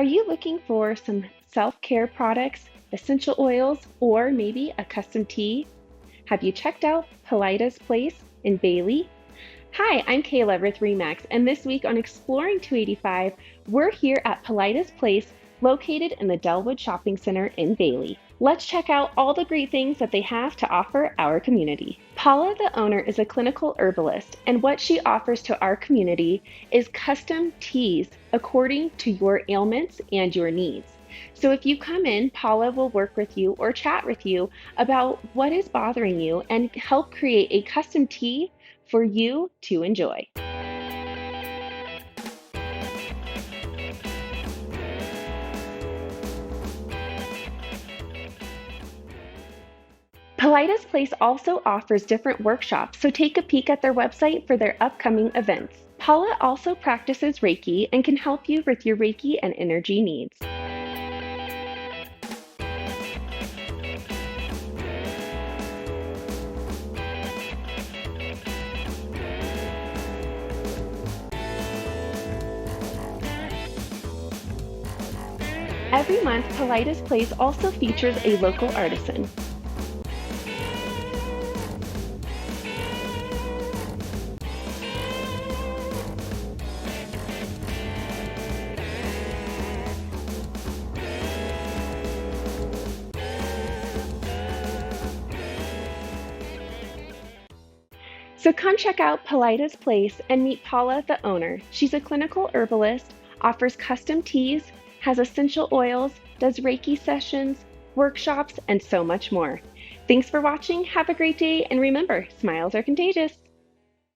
Are you looking for some self-care products, essential oils, or maybe a custom tea? Have you checked out Polita's Place in Bailey? Hi, I'm Kayla with Remax, and this week on Exploring 285, we're here at Polita's Place, located in the Delwood Shopping Center in Bailey. Let's check out all the great things that they have to offer our community. Paula, the owner, is a clinical herbalist, and what she offers to our community is custom teas according to your ailments and your needs. So if you come in, Paula will work with you or chat with you about what is bothering you and help create a custom tea for you to enjoy. Polita's Place also offers different workshops, so take a peek at their website for their upcoming events. Paula also practices Reiki and can help you with your Reiki and energy needs. Every month, Polita's Place also features a local artisan. So come check out Polita's Place and meet Paula, the owner. She's a clinical herbalist, offers custom teas, has essential oils, does Reiki sessions, workshops, and so much more. Thanks for watching. Have a great day. And remember, smiles are contagious.